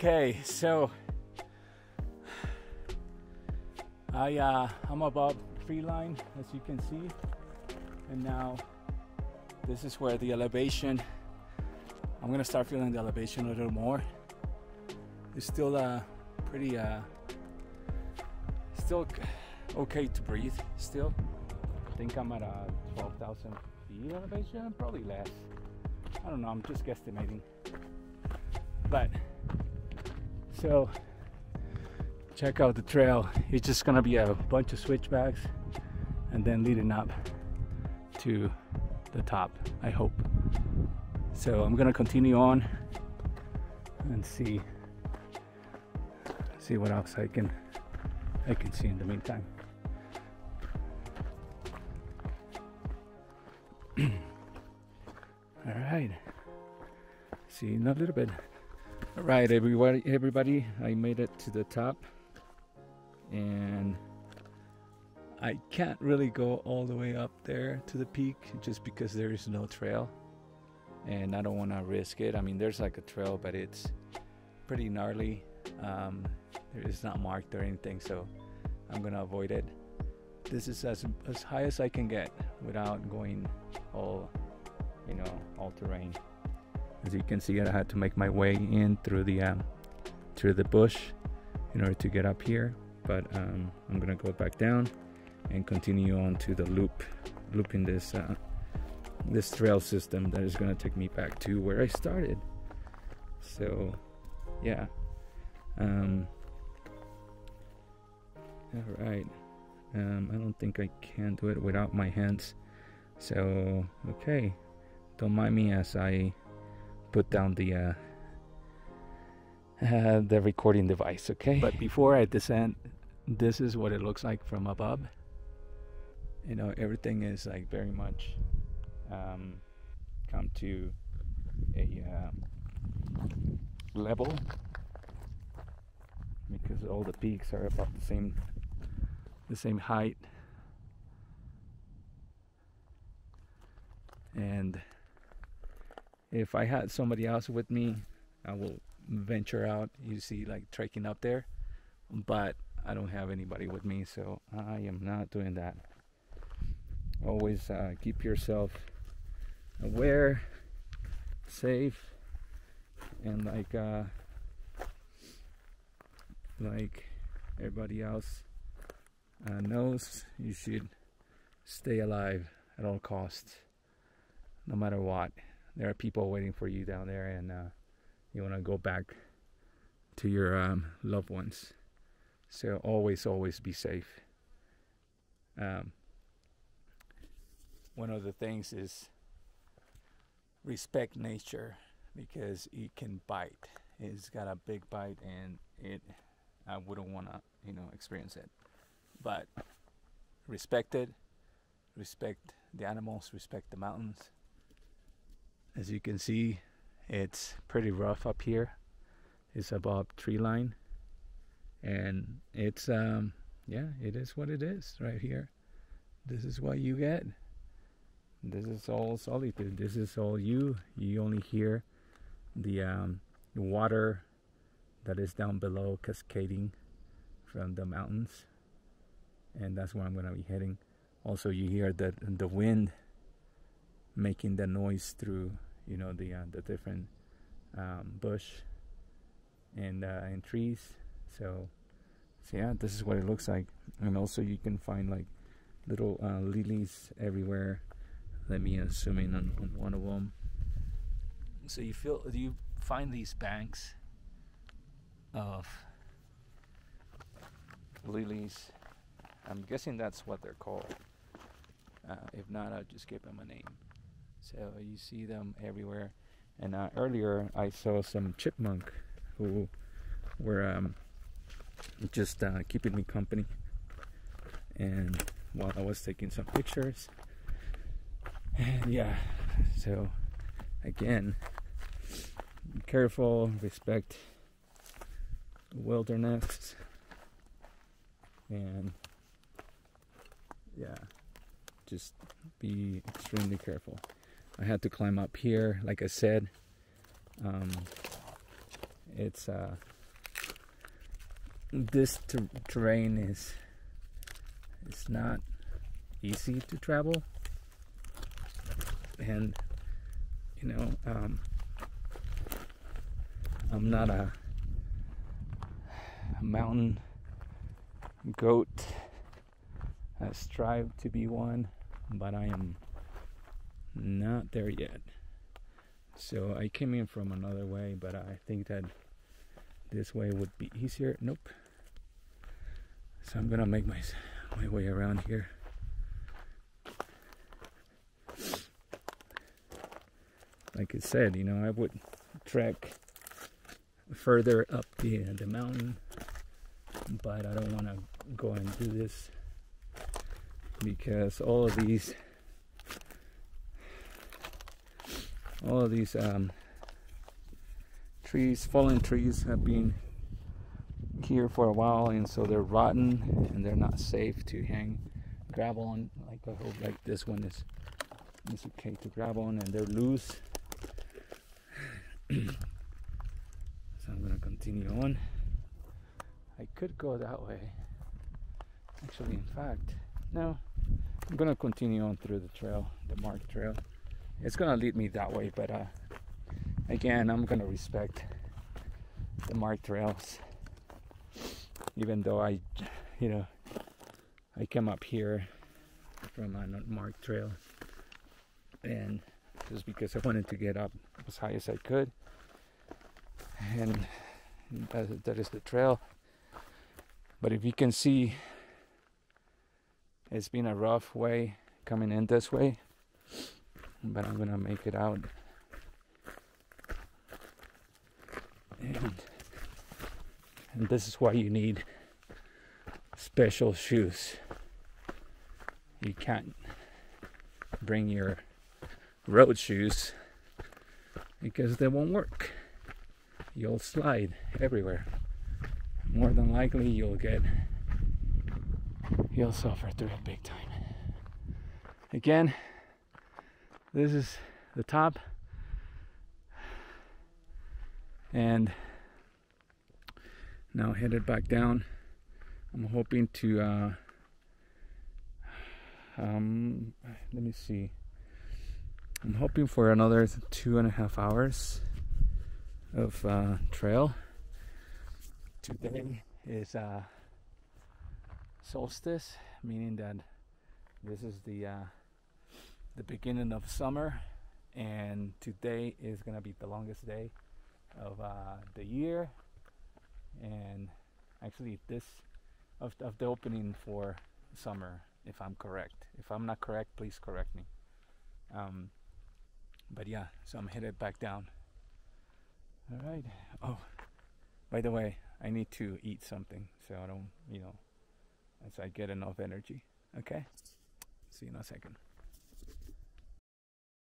Okay, so I'm above tree line, as you can see, and now this is where the elevation, I'm gonna start feeling the elevation a little more. It's still pretty still okay to breathe still. I think I'm at 12,000 feet elevation, probably less. I don't know, I'm just guesstimating. But so check out the trail. It's just gonna be a bunch of switchbacks and then leading up to the top, I hope. So I'm gonna continue on and see what else I can see in the meantime. All right, see you in a little bit. All right, everybody, I made it to the top, and I can't really go all the way up there to the peak just because there is no trail, and I don't want to risk it. I mean, there's like a trail, but it's pretty gnarly. It's not marked or anything, so I'm gonna avoid it. This is as high as I can get without going all terrain. As you can see, I had to make my way in through the bush in order to get up here, but I'm gonna go back down and continue on to the looping this trail system that is gonna take me back to where I started. So yeah, all right. I don't think I can do it without my hands, so okay, don't mind me as I put down the recording device, okay? But before I descend, this is what it looks like from above. You know, everything is like very much come to a level, because all the peaks are about the same height. And if I had somebody else with me, I will venture out, you see, like trekking up there, but I don't have anybody with me, so I am not doing that. Always keep yourself aware, safe, and like everybody else knows, you should stay alive at all costs, no matter what. There are people waiting for you down there, and you want to go back to your loved ones. So always be safe. One of the things is respect nature, because it can bite. It's got a big bite, and I wouldn't want to experience it. But respect it, respect the animals, respect the mountains. As you can see, it's pretty rough up here. It's above tree line, and it's yeah, it is what it is right here. This is what you get. This is all solitude. This is all you only hear the water that is down below cascading from the mountains, and that's where I'm going to be heading. Also, you hear the wind making the noise through the different bush and trees. So yeah, this is what it looks like. And also you can find like little lilies everywhere. Let me zoom in on one of them. So you find these banks of lilies. I'm guessing that's what they're called. If not, I'll just give them a name. So you see them everywhere. And earlier I saw some chipmunk who were just keeping me company, and while I was taking some pictures. And yeah, so again, be careful, respect the wilderness, and yeah, just be extremely careful. I had to climb up here, like I said. It's this terrain is not easy to travel, and you know, I'm not a mountain goat. I strive to be one, but I am not there yet. So I came in from another way, but I think that this way would be easier. Nope. So I'm gonna make my way around here. Like I said, you know, I would trek further up the mountain, but I don't want to go and do this because all of these trees, fallen trees, have been here for a while, and so they're rotten and they're not safe to hang gravel on. Like I hope like this one is okay to grab on, and they're loose. So I'm gonna continue on. I could go that way. Actually, in fact, no. I'm gonna continue on through the trail, the marked trail. It's gonna lead me that way, but again, I'm gonna respect the marked trails. Even though I came up here from a marked trail, and just because I wanted to get up as high as I could, and that is the trail. But if you can see, it's been a rough way coming in this way, but I'm gonna make it out. And this is why you need special shoes. You can't bring your road shoes because they won't work. You'll slide everywhere. More than likely you'll suffer through it big time. Again, this is the top, and now headed back down. I'm hoping to let me see. I'm hoping for another 2.5 hours of trail. Today is solstice, meaning that this is the beginning of summer, and today is gonna be the longest day of the year, and actually this of the opening for summer, if I'm correct. If I'm not correct, please correct me. But yeah, so I'm headed back down. All right. Oh, by the way, I need to eat something so I don't, as I get enough energy. Okay? See you in a second.